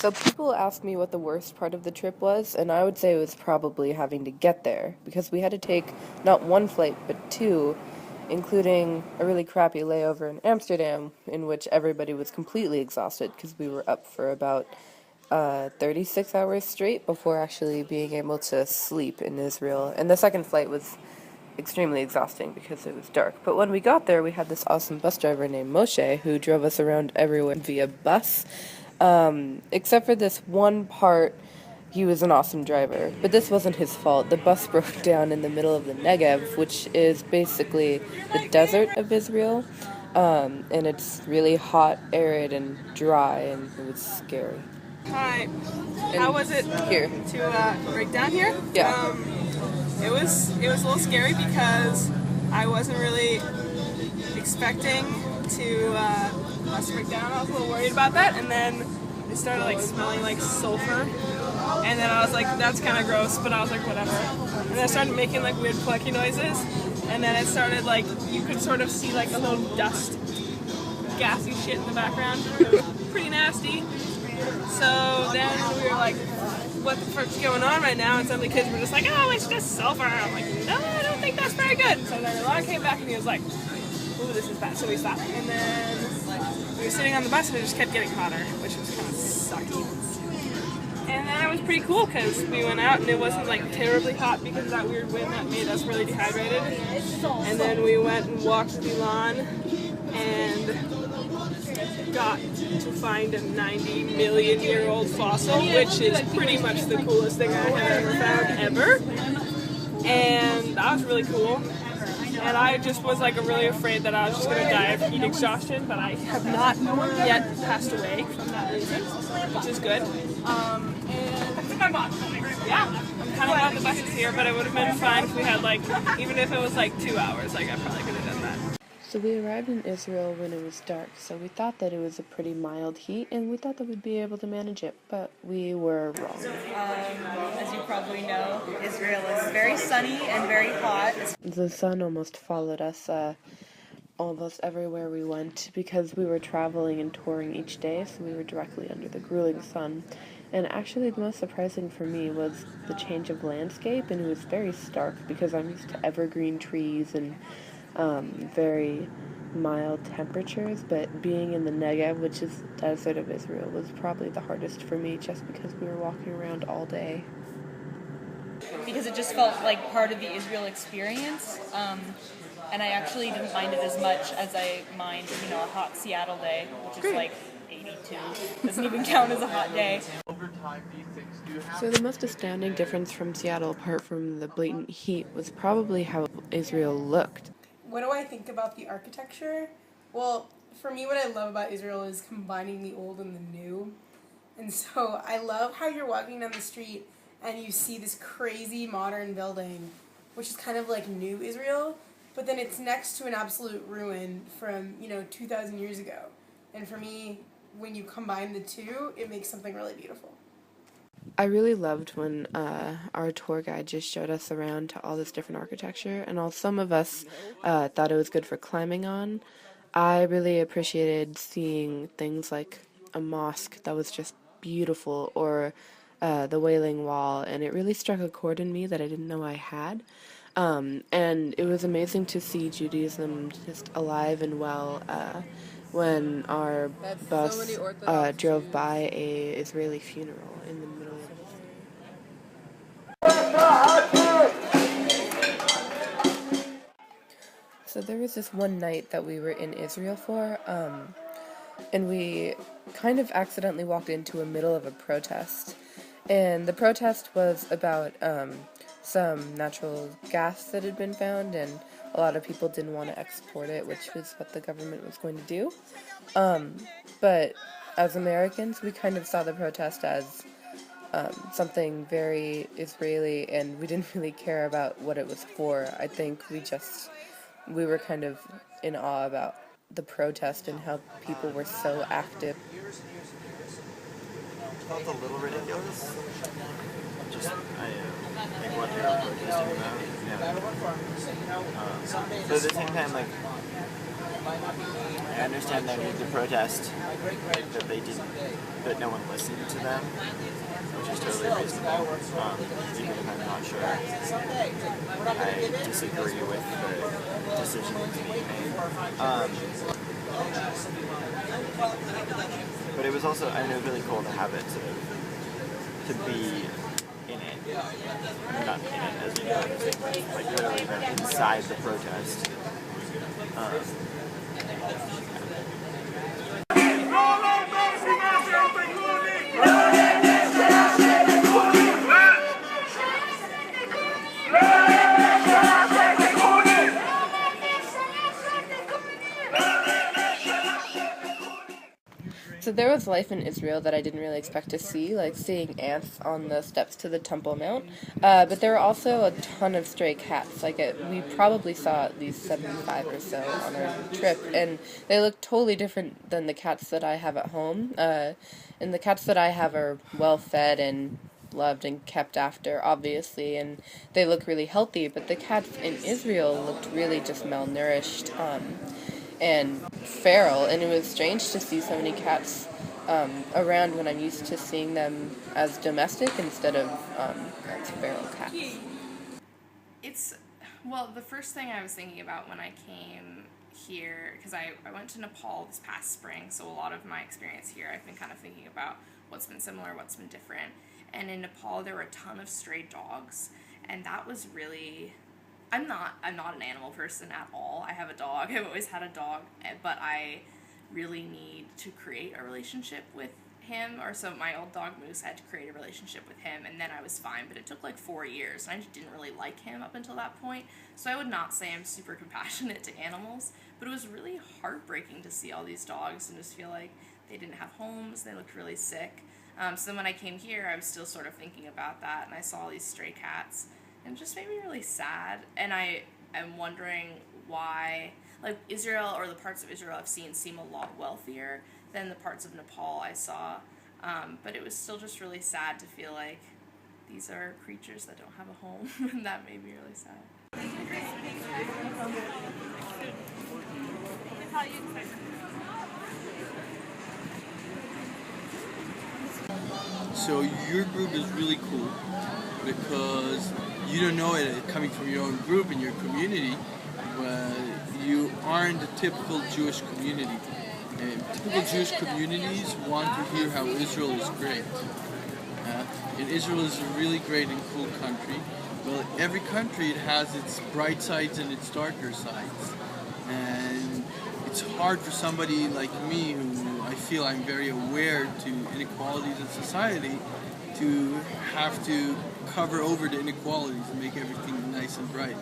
So people ask me what the worst part of the trip was, and I would say it was probably having to get there, because we had to take not one flight, but two, including a really crappy layover in Amsterdam, in which everybody was completely exhausted, because we were up for about 36 hours straight before actually being able to sleep in Israel. And the second flight was extremely exhausting because it was dark. But when we got there, we had this awesome bus driver named Moshe who drove us around everywhere via bus. Except for this one part, he was an awesome driver. But this wasn't his fault. The bus broke down in the middle of the Negev, which is basically the desert of Israel. And it's really hot, arid, and dry, and it was scary. Hi. How was it here to break down here? Yeah. It was a little scary because I wasn't really expecting to us to break down. I was a little worried about that, and then it started like smelling like sulfur, and then I was like, that's kind of gross, but I was like, whatever. And then I started making like weird plucky noises, and then it started like you could sort of see like a little dust, gassy shit in the background. Pretty nasty. So then we were like, what the frick's going on right now? And some of the kids were just like, oh, it's just sulfur. I'm like, no, I don't think that's very good. So then Ron came back and he was like, ooh, this is bad. So we stopped. And then we were sitting on the bus and it just kept getting hotter, which was kind of sucky. And then it was pretty cool because we went out and it wasn't like terribly hot because of that weird wind that made us really dehydrated. And then we went and walked the lawn and got to find a 90 million year old fossil, which is pretty much the coolest thing I have ever found ever. And that was really cool. And I just was like really afraid that I was just going to die of heat exhaustion, but I have not yet passed away from that reason, which is good. Yeah, I'm kind of glad the bus is here, but it would have been fine if we had like, even if it was like 2 hours, like I probably could have done that. So we arrived in Israel when it was dark, so we thought that it was a pretty mild heat, and we thought that we'd be able to manage it, but we were wrong. As you probably know, Israel is very sunny and very hot. The sun almost followed us almost everywhere we went, because we were traveling and touring each day, so we were directly under the grueling sun. And actually the most surprising for me was the change of landscape, and it was very stark, because I'm used to evergreen trees and very mild temperatures, but being in the Negev, which is the desert of Israel, was probably the hardest for me just because we were walking around all day. Because it just felt like part of the Israel experience, and I actually didn't mind it as much as I mind, a hot Seattle day, which is like 82. Doesn't even count as a hot day. So the most astounding difference from Seattle, apart from the blatant heat, was probably how Israel looked. What do I think about the architecture? Well, for me, what I love about Israel is combining the old and the new. And so I love how you're walking down the street and you see this crazy modern building, which is kind of like new Israel, but then it's next to an absolute ruin from, 2,000 years ago. And for me, when you combine the two, it makes something really beautiful. I really loved when our tour guide just showed us around to all this different architecture, and while some of us thought it was good for climbing on, I really appreciated seeing things like a mosque that was just beautiful, or the Wailing Wall, and it really struck a chord in me that I didn't know I had. And it was amazing to see Judaism just alive and well when our bus drove by a Israeli funeral in the middle of So there was this one night that we were in Israel for, and we kind of accidentally walked into the middle of a protest. And the protest was about some natural gas that had been found, and a lot of people didn't want to export it, which was what the government was going to do. But as Americans, we kind of saw the protest as something very Israeli, and we didn't really care about what it was for. I think we were kind of in awe about the protest and how people were so active. Felt a little ridiculous. Just, like what they're just doing that. Yeah. But at the same time, like, I understand their need to protest, that they didn't, but no one listened to them, which is totally reasonable. Even if I'm not sure, I disagree with the decision that's being made. But it was also, I know, really cool to have it to be in it. Not in it, as you know, like literally them inside the protest. So there was life in Israel that I didn't really expect to see, like seeing ants on the steps to the Temple Mount. But there were also a ton of stray cats. We probably saw at least 75 or so on our trip, and they look totally different than the cats that I have at home. And the cats that I have are well fed and loved and kept after, obviously, and they look really healthy. But the cats in Israel looked really just malnourished. And feral, and it was strange to see so many cats around when I'm used to seeing them as domestic instead of as feral cats. Well, the first thing I was thinking about when I came here, because I went to Nepal this past spring, so a lot of my experience here, I've been kind of thinking about what's been similar, what's been different, and in Nepal there were a ton of stray dogs, and that was really... I'm not an animal person at all. I have a dog. I've always had a dog, but I really need to create a relationship with him, or so my old dog Moose had to create a relationship with him, and then I was fine, but it took like 4 years, and I just didn't really like him up until that point, so I would not say I'm super compassionate to animals, but it was really heartbreaking to see all these dogs and just feel like they didn't have homes, they looked really sick. So then when I came here, I was still sort of thinking about that, and I saw all these stray cats, and it just made me really sad, and I am wondering why, like, Israel, or the parts of Israel I've seen, seem a lot wealthier than the parts of Nepal I saw, but it was still just really sad to feel like these are creatures that don't have a home, and that made me really sad. So your group is really cool because you don't know it coming from your own group in your community, but you aren't the typical Jewish community. And typical Jewish communities want to hear how Israel is great. And Israel is a really great and cool country. Well, every country, it has its bright sides and its darker sides. And it's hard for somebody like me, who I feel I'm very aware to inequalities in society, to have to cover over the inequalities and make everything nice and bright.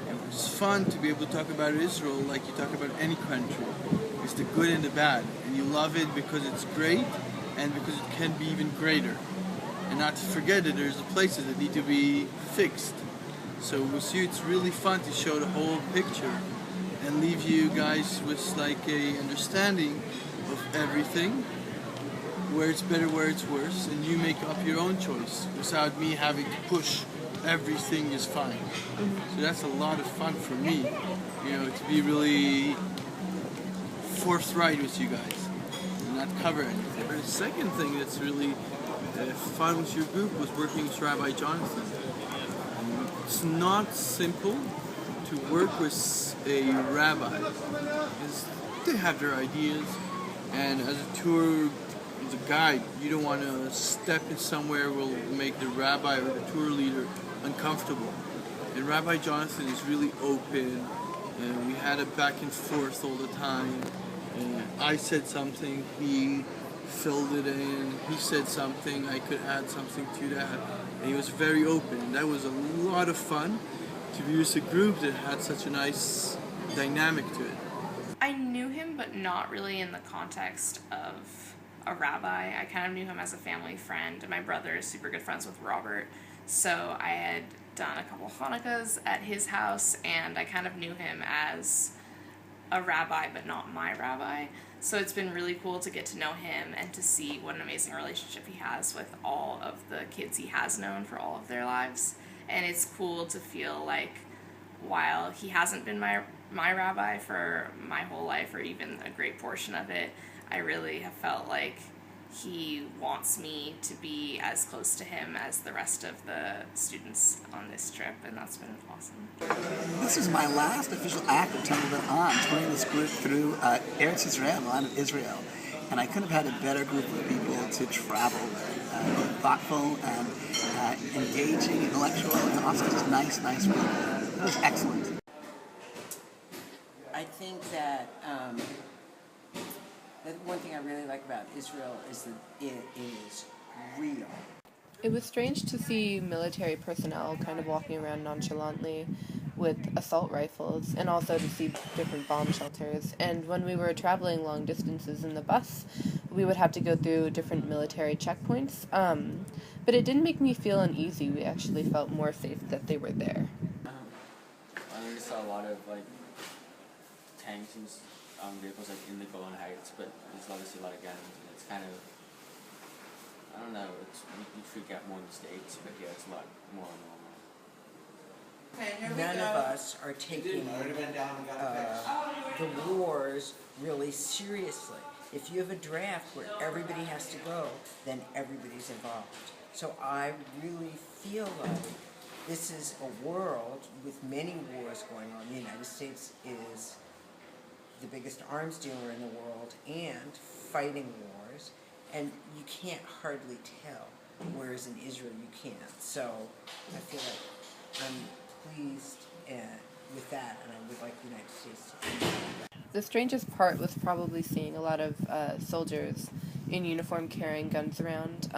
And it's fun to be able to talk about Israel like you talk about any country. It's the good and the bad, and you love it because it's great and because it can be even greater. And not to forget that there's places that need to be fixed. So with you, it's really fun to show the whole picture and leave you guys with like a understanding of everything, where it's better, where it's worse, and you make up your own choice without me having to push everything is fine. So that's a lot of fun for me, to be really forthright with you guys and not cover anything. The second thing that's really fun with your group was working with Rabbi Jonathan. It's not simple to work with a rabbi, because they have their ideas, and as a tour, as a guide, you don't want to step in somewhere will make the rabbi or the tour leader uncomfortable. And Rabbi Jonathan is really open, and we had a back and forth all the time. And I said something, he filled it in, he said something, I could add something to that, and he was very open, and that was a lot of fun to be with a group that had such a nice dynamic to it. I knew him, but not really in the context of a rabbi. I kind of knew him as a family friend, and my brother is super good friends with Robert, so I had done a couple Hanukkahs at his house, and I kind of knew him as a rabbi, but not my rabbi. So it's been really cool to get to know him and to see what an amazing relationship he has with all of the kids he has known for all of their lives. And it's cool to feel like while he hasn't been my my rabbi for my whole life, or even a great portion of it, I really have felt like he wants me to be as close to him as the rest of the students on this trip, and that's been awesome. This is my last official act of Temple On, touring this group through Eretz Israel, the land of Israel. And I couldn't have had a better group of people to travel with. Thoughtful and engaging, intellectual, and also just nice people. It was excellent. I think that the one thing I really like about Israel is that it is real. It was strange to see military personnel kind of walking around nonchalantly with assault rifles, and also to see different bomb shelters. And when we were traveling long distances in the bus, we would have to go through different military checkpoints. But it didn't make me feel uneasy. We actually felt more safe that they were there. I really saw a lot of tanks and vehicles in the Golan Heights, but there's obviously a lot of guns, and it's kind of, I don't know, you freak out more in the States, but yeah, it's a lot more normal. None of us are taking the wars really seriously. If you have a draft where everybody has to go, then everybody's involved. So I really feel like this is a world with many wars going on. The United States is the biggest arms dealer in the world and fighting wars, and you can't hardly tell, whereas in Israel you can. So I feel like I'm pleased with that, and I would like the United States to do that. The strangest part was probably seeing a lot of soldiers in uniform carrying guns around,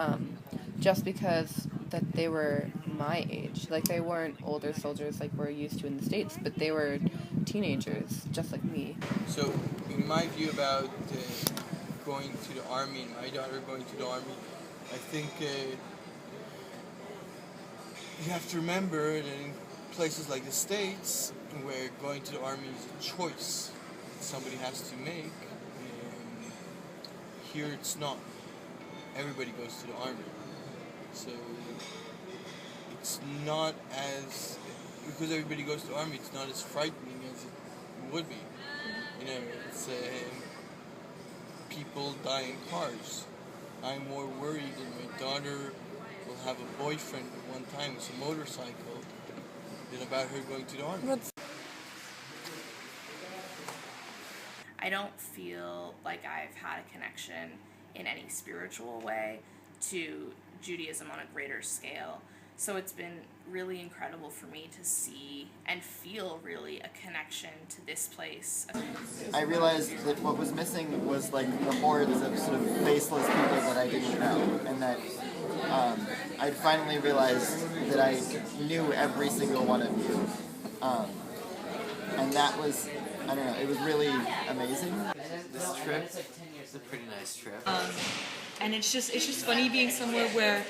just because that they were my age. Like, they weren't older soldiers like we're used to in the States, but they were teenagers, just like me. So, in my view about going to the army, and my daughter going to the army, I think you have to remember that in places like the States, where going to the army is a choice that somebody has to make, here it's not. Everybody goes to the army. So it's not as, because everybody goes to the army, it's not as frightening as it would be. You know, it's people die in cars. I'm more worried that my daughter will have a boyfriend at one time with a motorcycle than about her going to the army. I don't feel like I've had a connection in any spiritual way to Judaism on a greater scale. So it's been really incredible for me to see and feel really a connection to this place. I realized that what was missing was like the hordes of sort of faceless people that I didn't know, and that I'd finally realized that I knew every single one of you. And that was, I don't know, it was really amazing. This trip is a pretty nice trip. And it's just funny being somewhere where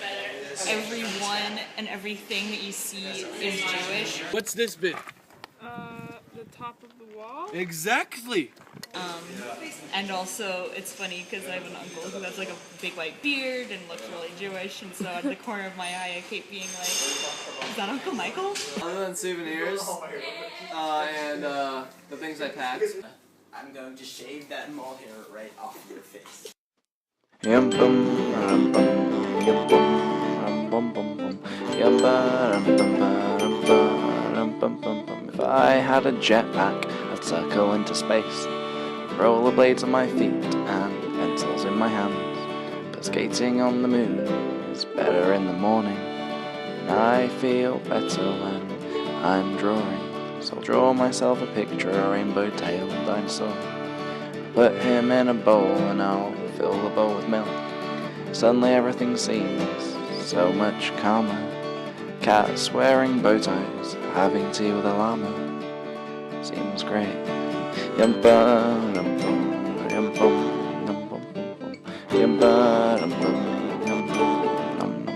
everyone and everything that you see is Jewish. What's this bit? The top of the wall? Exactly! And also, it's funny because I have an uncle who has like a big white beard and looks really Jewish, and so at the corner of my eye I keep being like, is that Uncle Michael? Other than souvenirs and the things I packed, I'm going to shave that mole hair right off your face. Yum bum rum bum yum bum bum bum bum yum ba rum bum bum. If I had a jetpack, I'd circle into space, rollerblades on my feet and pencils in my hands. But skating on the moon is better in the morning, and I feel better when I'm drawing. So I'll draw myself a picture, a rainbow-tailed dinosaur. Put him in a bowl and I'll fill the bowl with milk. Suddenly everything seems so much calmer. Cats wearing bow ties, having tea with a llama. Seems great. Yum-ba, dum-bum, yum-bum, dum-bum, yum-ba, dum-bum, yum-bum, num-num-num.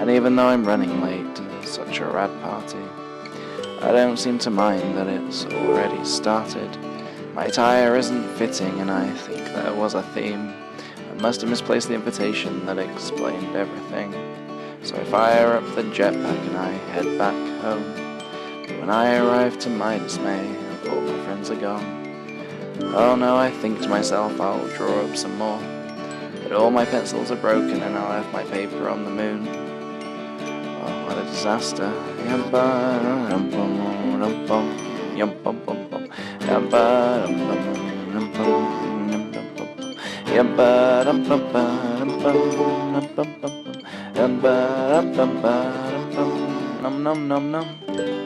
And even though I'm running late to such a rad party, I don't seem to mind that it's already started. My attire isn't fitting, and I think there was a theme. I must have misplaced the invitation that explained everything. So I fire up the jetpack and I head back home. But when I arrive, to my dismay, thought my friends are gone. Oh no, I think to myself I'll draw up some more. But all my pencils are broken and I left my paper on the moon. Oh, what a disaster. Num num num num.